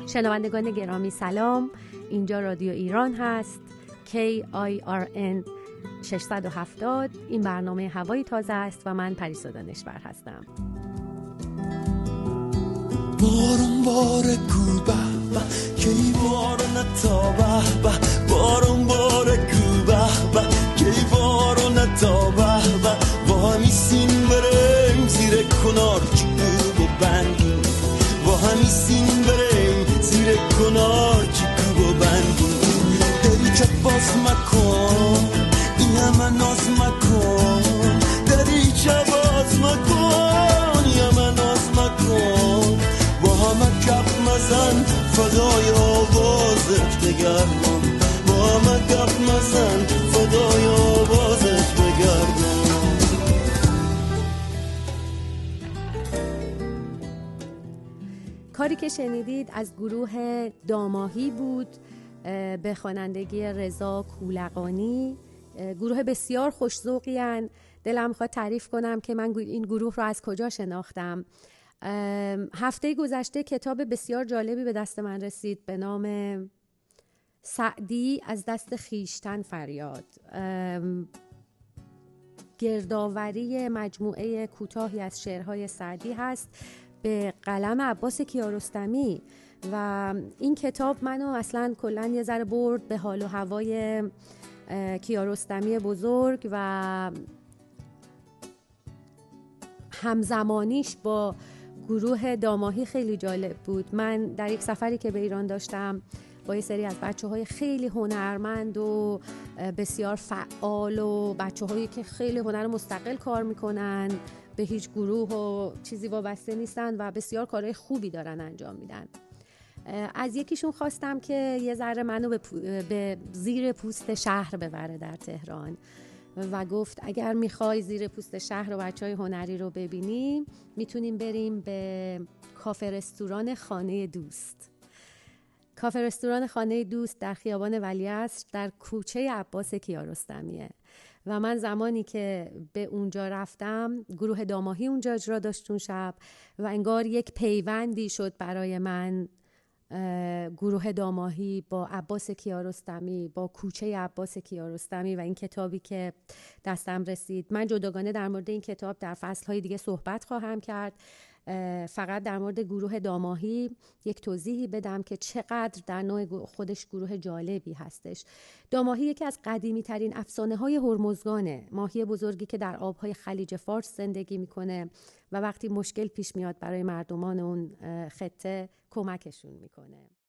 شنوندگان گرامی سلام، اینجا رادیو ایران هست، KIRN 670. این برنامه هوای تازه است و من پریسا دانشور هستم. بارون باره کو به به کی بارون تا به به بارون باره کو به به کی بارون تا به به با همیسین بریم زیر کنار چکو و بندیم با همیسین بریم زیر کنار چکو و بندیم دری چه باز مکن این همه ناز مکن دری چه باز مکن این همه ناز مکن با همه کپ مزن فدای آوازت بگردم با همه کپ مزن فدای آوازت بگردم. کاری که شنیدید از گروه داماهی بود به خوانندگی رضا کولقانی. گروه بسیار خوش‌ذوقی ان. دلم می‌خواد تعریف کنم که من این گروه رو از کجا شناختم. هفته گذشته کتاب بسیار جالبی به دست من رسید به نام سعدی از دست خویشتن فریاد. گردآوری مجموعه کوتاهی از شعرهای سعدی هست به قلم عباس کیارستمی و این کتاب منو اصلا کلن یه ذره برد به حال و هوای کیارستمی بزرگ و همزمانیش با گروه داماهی خیلی جالب بود. من در یک سفری که به ایران داشتم با یه سری از بچه‌های خیلی هنرمند و بسیار فعال و بچه‌هایی که خیلی هنر مستقل کار میکنن، به هیچ گروه و چیزی وابسته نیستن و بسیار کارهای خوبی دارن انجام میدن. از یکیشون خواستم که یه ذره منو به زیر پوست شهر ببره در تهران و گفت اگر میخوای زیر پوست شهر و بچهای هنری رو ببینیم میتونیم بریم به کافه رستوران خانه دوست. کافه رستوران خانه دوست در خیابان ولیعصر در کوچه عباس کیارستمیه و من زمانی که به اونجا رفتم گروه داماهی اونجا اجرا داشت اون شب و انگار یک پیوندی شد برای من گروه داماهی با عباس کیارستمی، با کوچه عباس کیارستمی و این کتابی که دستم رسید. من جداگانه در مورد این کتاب در فصلهای دیگه صحبت خواهم کرد. فقط در مورد گروه داماهی یک توضیحی بدم که چقدر در نوع خودش گروه جالبی هستش. داماهی یکی از قدیمی ترین افسانه های هرمزگانه، ماهی بزرگی که در آبهای خلیج فارس زندگی میکنه و وقتی مشکل پیش میاد برای مردمان اون خطه کمکشون میکنه.